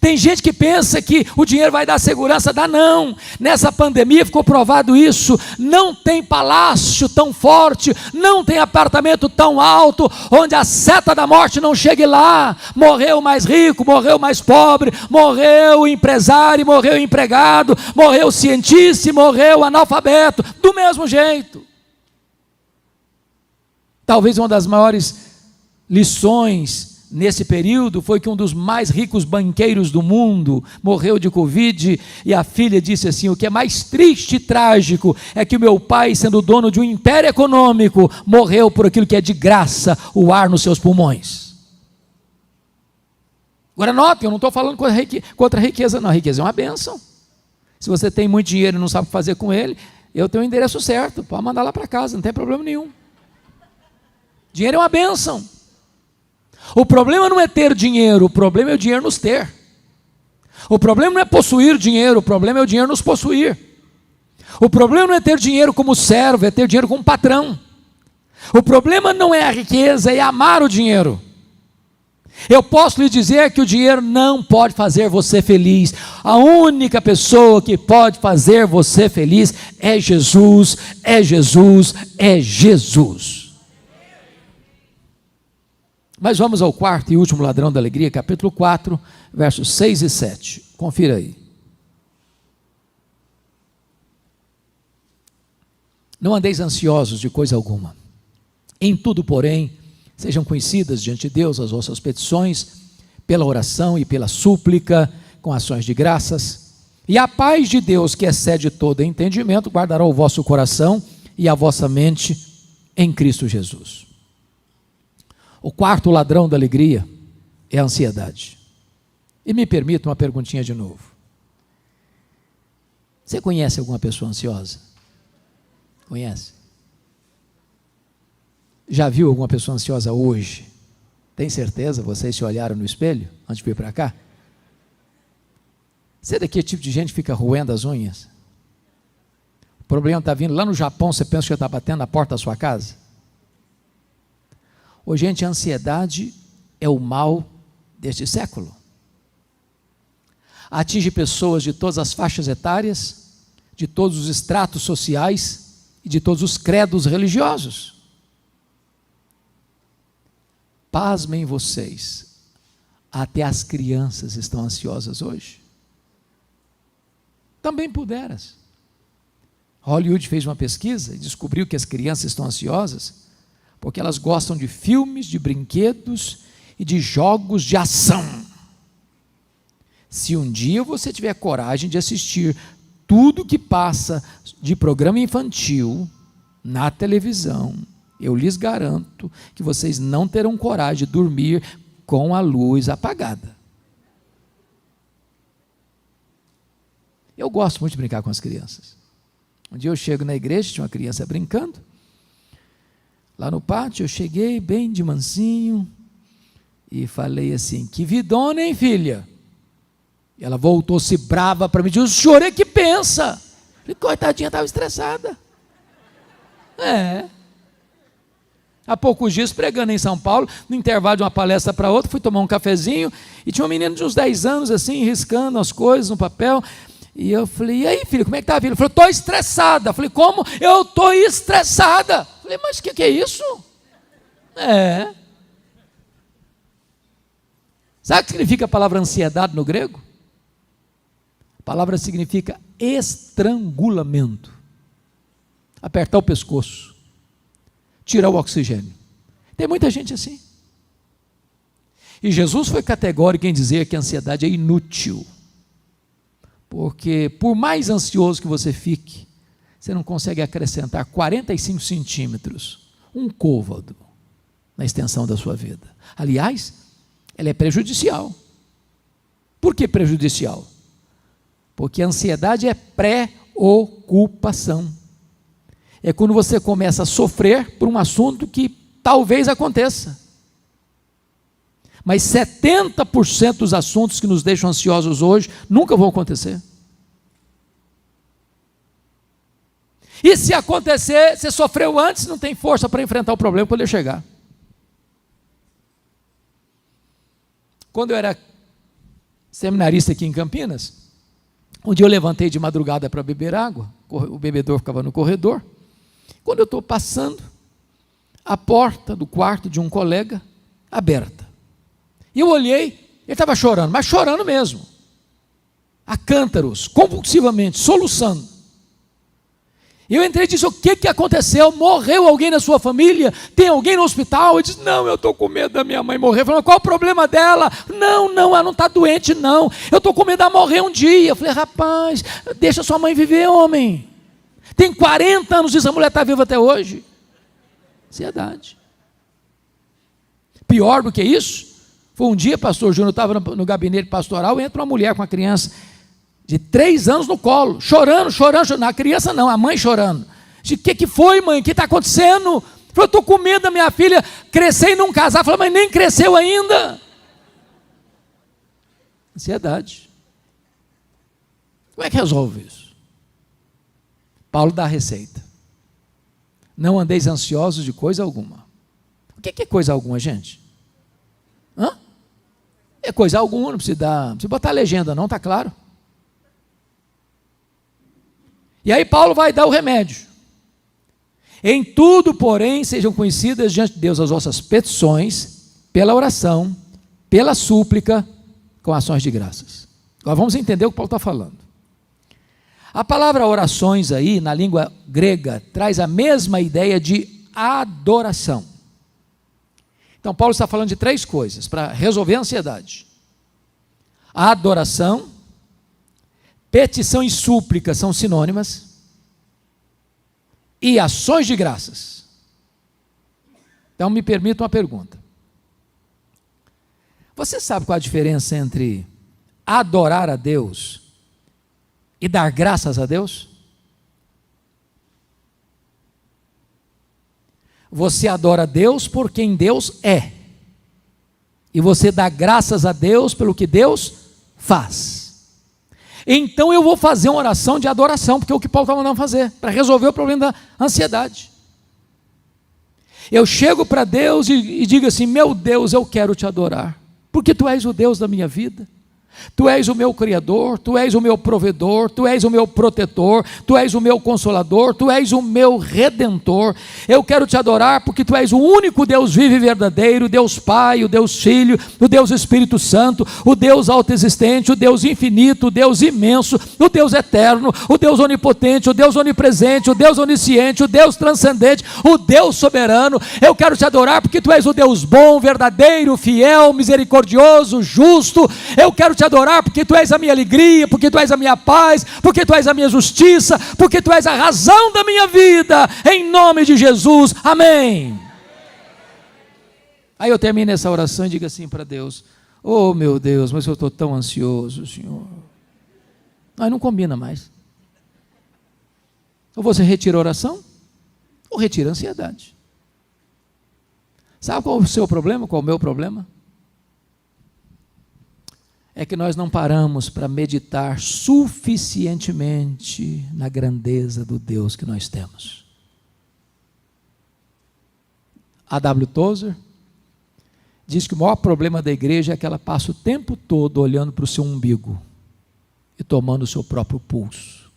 Tem gente que pensa que o dinheiro vai dar segurança, dá não. Nessa pandemia ficou provado isso. Não tem palácio tão forte, não tem apartamento tão alto, onde a seta da morte não chegue lá. Morreu o mais rico, morreu o mais pobre, morreu o empresário, morreu o empregado, morreu o cientista, morreu o analfabeto, do mesmo jeito. Talvez uma das maiores lições nesse período foi que um dos mais ricos banqueiros do mundo morreu de Covid, e a filha disse assim: o que é mais triste e trágico é que o meu pai, sendo dono de um império econômico, morreu por aquilo que é de graça, o ar nos seus pulmões. Agora notem, eu não estou falando contra a riqueza, não. A riqueza é uma bênção. Se você tem muito dinheiro e não sabe o que fazer com ele, eu tenho o endereço certo, pode mandar lá para casa, não tem problema nenhum. Dinheiro é uma bênção. O problema não é ter dinheiro, o problema é o dinheiro nos ter. O problema não é possuir dinheiro, o problema é o dinheiro nos possuir. O problema não é ter dinheiro como servo, é ter dinheiro como patrão. O problema não é a riqueza, é amar o dinheiro. Eu posso lhe dizer que o dinheiro não pode fazer você feliz. A única pessoa que pode fazer você feliz é Jesus, é Jesus, é Jesus. Mas vamos ao quarto e último ladrão da alegria, capítulo 4, versos 6 e 7. Confira aí. Não andeis ansiosos de coisa alguma. Em tudo, porém, sejam conhecidas diante de Deus as vossas petições, pela oração e pela súplica, com ações de graças. E a paz de Deus, que excede todo entendimento, guardará o vosso coração e a vossa mente em Cristo Jesus. O quarto ladrão da alegria é a ansiedade. E me permita uma perguntinha de novo. Você conhece alguma pessoa ansiosa? Conhece? Já viu alguma pessoa ansiosa hoje? Tem certeza? Vocês se olharam no espelho antes de vir para cá? Você é daquele tipo de gente que fica roendo as unhas? O problema está vindo lá no Japão, você pensa que já está batendo na porta da sua casa? Ô, gente, a ansiedade é o mal deste século. Atinge pessoas de todas as faixas etárias, de todos os estratos sociais e de todos os credos religiosos. Pasmem vocês, até as crianças estão ansiosas hoje. Também puderas. Hollywood fez uma pesquisa e descobriu que as crianças estão ansiosas porque elas gostam de filmes, de brinquedos e de jogos de ação. Se um dia você tiver coragem de assistir tudo que passa de programa infantil na televisão, eu lhes garanto que vocês não terão coragem de dormir com a luz apagada. Eu gosto muito de brincar com as crianças. Um dia eu chego na igreja, tinha uma criança brincando, lá no pátio, eu cheguei bem de mansinho e falei assim: que vidona, hein, filha? E ela voltou-se brava para mim e disse: o senhor é que pensa. Eu falei: coitadinha, estava estressada. Há poucos dias, pregando em São Paulo, no intervalo de uma palestra para outra, fui tomar um cafezinho e tinha um menino de uns 10 anos assim, riscando as coisas no papel. E eu falei: e aí, filho, como é que está a vida? Ele falou: estou estressada. Eu falei: como? Eu estou estressada. Eu falei: mas o que é isso? Sabe o que significa a palavra ansiedade no grego? A palavra significa estrangulamento. Apertar o pescoço, tirar o oxigênio. Tem muita gente assim. E Jesus foi categórico em dizer que a ansiedade é inútil. Porque por mais ansioso que você fique, você não consegue acrescentar 45 centímetros, um côvado, na extensão da sua vida. Aliás, ela é prejudicial. Por que prejudicial? Porque a ansiedade é preocupação. É quando você começa a sofrer por um assunto que talvez aconteça. Mas 70% dos assuntos que nos deixam ansiosos hoje nunca vão acontecer. E se acontecer, você sofreu antes, não tem força para enfrentar o problema quando ele chegar. Quando eu era seminarista aqui em Campinas, um dia eu levantei de madrugada para beber água, o bebedor ficava no corredor. Quando eu estou passando, a porta do quarto de um colega aberta. E eu olhei, ele estava chorando, mas chorando mesmo, a cântaros, convulsivamente, soluçando. Eu entrei e disse: o que aconteceu? Morreu alguém na sua família? Tem alguém no hospital? Ele disse: não, eu estou com medo da minha mãe morrer. Eu falei: qual o problema dela? Não, ela não está doente, não. Eu estou com medo dela morrer um dia. Eu falei: rapaz, deixa sua mãe viver, homem. Tem 40 anos e essa mulher está viva até hoje. Ansiedade. Pior do que isso, foi um dia, pastor Júnior, eu estava no gabinete pastoral, entra uma mulher com uma criança de 3 anos no colo, chorando. A criança não, a mãe chorando. Disse: o que foi, mãe? O que está acontecendo? Eu falei: eu estou com medo da minha filha crescer e não casar. Eu falei: mas nem cresceu ainda. Ansiedade. Como é que resolve isso? Paulo dá a receita. Não andeis ansiosos de coisa alguma. O que é coisa alguma, gente? É coisa alguma, não precisa botar legenda não, está claro. E aí Paulo vai dar o remédio. Em tudo, porém, sejam conhecidas diante de Deus as vossas petições, pela oração, pela súplica, com ações de graças. Agora vamos entender o que Paulo está falando. A palavra orações aí, na língua grega, traz a mesma ideia de adoração. Então Paulo está falando de três coisas, para resolver a ansiedade. A adoração, petição e súplica são sinônimas, e ações de graças. Então me permita uma pergunta. Você sabe qual a diferença entre adorar a Deus e dar graças a Deus? Você adora a Deus por quem Deus é, e você dá graças a Deus pelo que Deus faz. Então eu vou fazer uma oração de adoração, porque é o que Paulo está mandando fazer, para resolver o problema da ansiedade. Eu chego para Deus e digo assim: meu Deus, eu quero te adorar, porque tu és o Deus da minha vida. Tu és o meu Criador, Tu és o meu provedor, Tu és o meu protetor, Tu és o meu consolador, Tu és o meu Redentor. Eu quero te adorar porque Tu és o único Deus vivo e verdadeiro, o Deus Pai, o Deus Filho, o Deus Espírito Santo, o Deus autoexistente, o Deus infinito, o Deus imenso, o Deus eterno, o Deus onipotente, o Deus onipresente, o Deus onisciente, o Deus transcendente, o Deus soberano. Eu quero te adorar porque Tu és o Deus bom, verdadeiro, fiel, misericordioso, justo. Eu quero te adorar porque Tu és a minha alegria, porque Tu és a minha paz, porque Tu és a minha justiça, porque Tu és a razão da minha vida, em nome de Jesus, amém. Aí eu termino essa oração e digo assim para Deus: oh meu Deus, mas eu estou tão ansioso, Senhor. Aí não combina mais. Ou você retira a oração, ou retira a ansiedade. Sabe qual é o seu problema, qual é o meu problema? É que nós não paramos para meditar suficientemente na grandeza do Deus que nós temos. A.W. Tozer diz que o maior problema da igreja é que ela passa o tempo todo olhando para o seu umbigo e tomando o seu próprio pulso.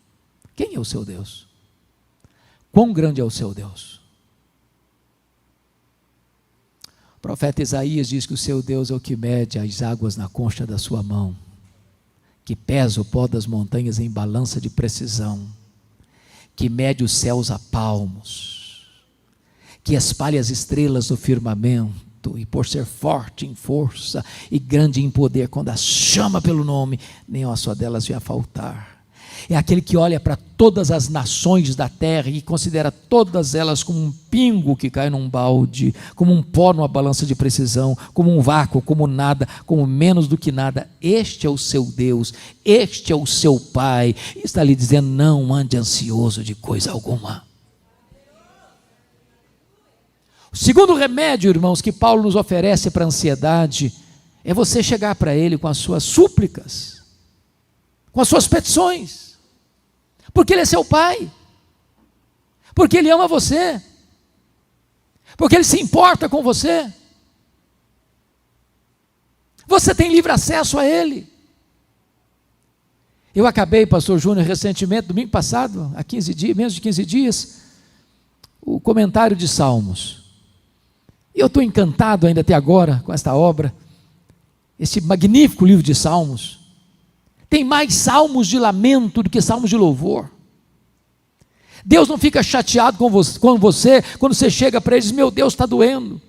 Quem é o seu Deus? Quão grande é o seu Deus? O profeta Isaías diz que o seu Deus é o que mede as águas na concha da sua mão, que pesa o pó das montanhas em balança de precisão, que mede os céus a palmos, que espalha as estrelas no firmamento, e por ser forte em força e grande em poder, quando as chama pelo nome, nem uma só delas vai faltar. É aquele que olha para todas as nações da terra e considera todas elas como um pingo que cai num balde, como um pó numa balança de precisão, como um vácuo, como nada, como menos do que nada. Este é o seu Deus, este é o seu Pai, e está lhe dizendo: não ande ansioso de coisa alguma. O segundo remédio, irmãos, que Paulo nos oferece para a ansiedade, é você chegar para Ele com as suas súplicas, com as suas petições, porque Ele é seu Pai, porque Ele ama você, porque Ele se importa com você. Você tem livre acesso a Ele. Eu acabei, pastor Júnior, recentemente, domingo passado, há 15 dias, menos de 15 dias, o comentário de Salmos. E eu estou encantado ainda até agora com esta obra, esse magnífico livro de Salmos. Tem mais salmos de lamento do que salmos de louvor. Deus não fica chateado com você quando você chega para Ele e diz: meu Deus, está doendo.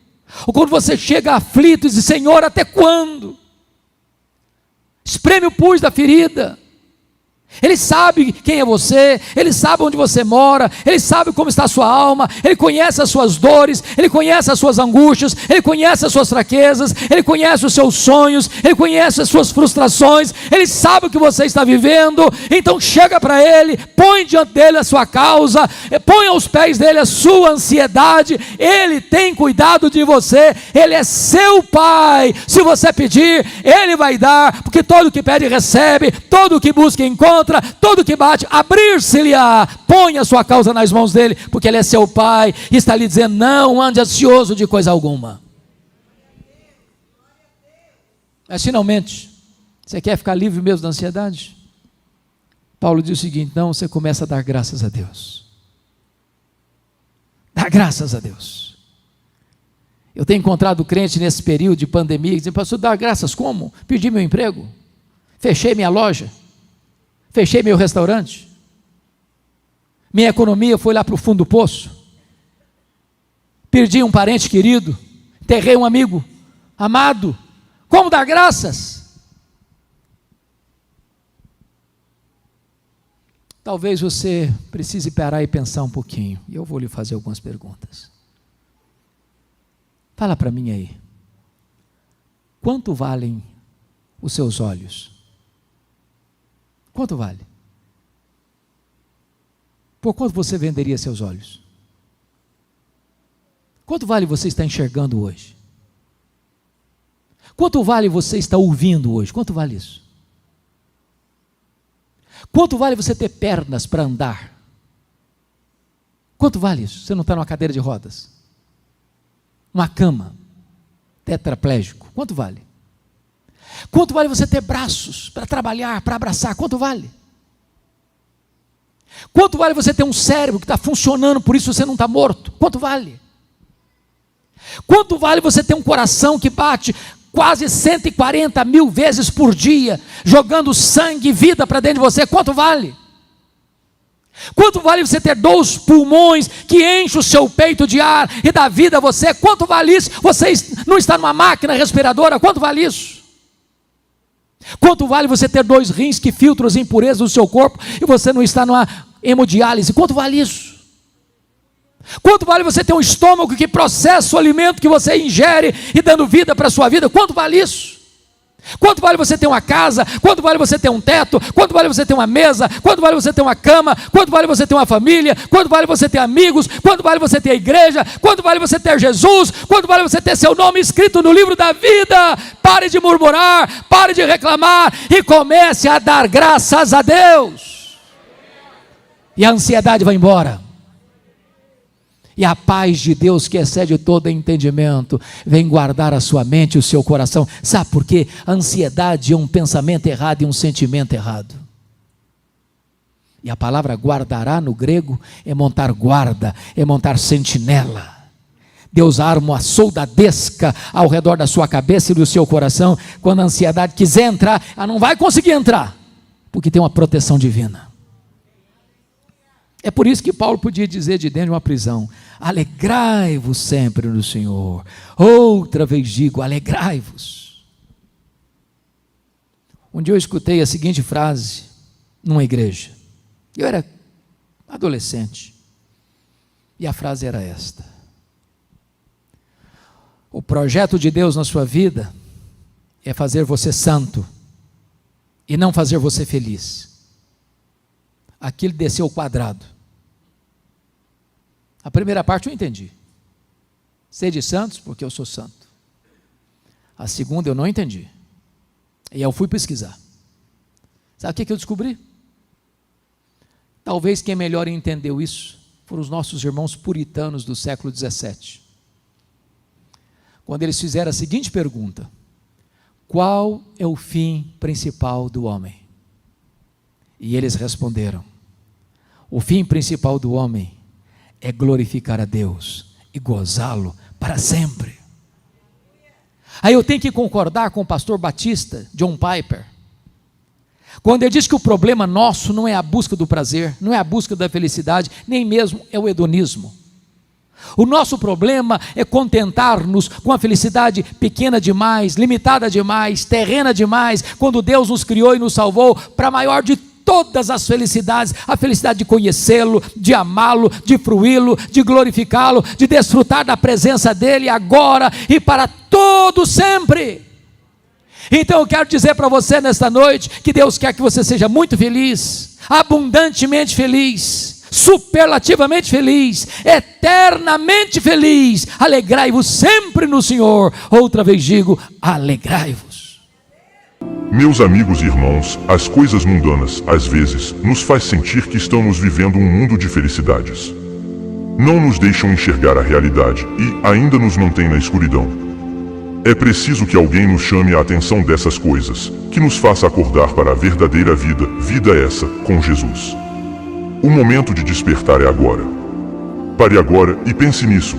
Ou quando você chega aflito e diz: Senhor, até quando? Espreme o pus da ferida. Ele sabe quem é você, Ele sabe onde você mora, Ele sabe como está a sua alma, Ele conhece as suas dores, Ele conhece as suas angústias, Ele conhece as suas fraquezas, Ele conhece os seus sonhos, Ele conhece as suas frustrações, Ele sabe o que você está vivendo. Então chega para Ele, põe diante dEle a sua causa, põe aos pés dEle a sua ansiedade. Ele tem cuidado de você, Ele é seu Pai. Se você pedir, Ele vai dar, porque todo que pede recebe, todo que busca encontra, todo que bate, abrir-se-lhe-á. Põe a sua causa nas mãos dele, porque Ele é seu Pai, e está lhe dizendo: não ande ansioso de coisa alguma. Mas finalmente, você quer ficar livre mesmo da ansiedade? Paulo diz o seguinte: então você começa a dar graças a Deus. Dá graças a Deus. Eu tenho encontrado crente nesse período de pandemia que dizem: pastor, dar graças como? Perdi meu emprego, fechei minha loja, fechei meu restaurante, minha economia foi lá para o fundo do poço, perdi um parente querido, enterrei um amigo amado. Como dar graças? Talvez você precise parar e pensar um pouquinho, e eu vou lhe fazer algumas perguntas. Fala para mim aí, quanto valem os seus olhos? Quanto vale? Por quanto você venderia seus olhos? Quanto vale você estar enxergando hoje? Quanto vale você estar ouvindo hoje? Quanto vale isso? Quanto vale você ter pernas para andar? Quanto vale isso? Você não está numa cadeira de rodas? Uma cama, tetraplégico, quanto vale? Quanto vale você ter braços para trabalhar, para abraçar? Quanto vale? Quanto vale você ter um cérebro que está funcionando, por isso você não está morto? Quanto vale? Quanto vale você ter um coração que bate quase 140 mil vezes por dia, jogando sangue e vida para dentro de você? Quanto vale? Quanto vale você ter 2 pulmões que enchem o seu peito de ar e dá vida a você? Quanto vale isso? Você não está numa máquina respiradora? Quanto vale isso? Quanto vale você ter 2 rins que filtram as impurezas do seu corpo e você não está numa hemodiálise? Quanto vale isso? Quanto vale você ter um estômago que processa o alimento que você ingere e dando vida para a sua vida? Quanto vale isso? Quanto vale você ter uma casa? Quanto vale você ter um teto? Quanto vale você ter uma mesa? Quanto vale você ter uma cama? Quanto vale você ter uma família? Quanto vale você ter amigos? Quanto vale você ter a igreja? Quanto vale você ter Jesus? Quanto vale você ter seu nome escrito no livro da vida? Pare de murmurar, pare de reclamar e comece a dar graças a Deus. E a ansiedade vai embora. E a paz de Deus, que excede todo entendimento, vem guardar a sua mente e o seu coração. Sabe por quê? A ansiedade é um pensamento errado e um sentimento errado. E a palavra guardará no grego é montar guarda, é montar sentinela. Deus arma uma soldadesca ao redor da sua cabeça e do seu coração. Quando a ansiedade quiser entrar, ela não vai conseguir entrar, porque tem uma proteção divina. É por isso que Paulo podia dizer de dentro de uma prisão: alegrai-vos sempre no Senhor. Outra vez digo, alegrai-vos. Um dia eu escutei a seguinte frase numa igreja. Eu era adolescente. E a frase era esta: o projeto de Deus na sua vida é fazer você santo e não fazer você feliz. Aquilo desceu ao quadrado. A primeira parte eu entendi. Sede santos porque eu sou santo. A segunda eu não entendi. E eu fui pesquisar. Sabe o que eu descobri? Talvez quem melhor entendeu isso foram os nossos irmãos puritanos do século 17. Quando eles fizeram a seguinte pergunta: qual é o fim principal do homem? E eles responderam: o fim principal do homem é glorificar a Deus e gozá-lo para sempre. Aí eu tenho que concordar com o pastor batista John Piper, quando ele diz que o problema nosso não é a busca do prazer, não é a busca da felicidade, nem mesmo é o hedonismo. O nosso problema é contentar-nos com a felicidade pequena demais, limitada demais, terrena demais, quando Deus nos criou e nos salvou para a maior de todas as felicidades, a felicidade de conhecê-lo, de amá-lo, de fruí-lo, de glorificá-lo, de desfrutar da presença dEle agora e para todo sempre. Então eu quero dizer para você nesta noite, que Deus quer que você seja muito feliz, abundantemente feliz, superlativamente feliz, eternamente feliz. Alegrai-vos sempre no Senhor. Outra vez digo, alegrai-vos. Meus amigos e irmãos, as coisas mundanas, às vezes, nos faz sentir que estamos vivendo um mundo de felicidades. Não nos deixam enxergar a realidade e ainda nos mantêm na escuridão. É preciso que alguém nos chame a atenção dessas coisas, que nos faça acordar para a verdadeira vida, vida essa, com Jesus. O momento de despertar é agora. Pare agora e pense nisso,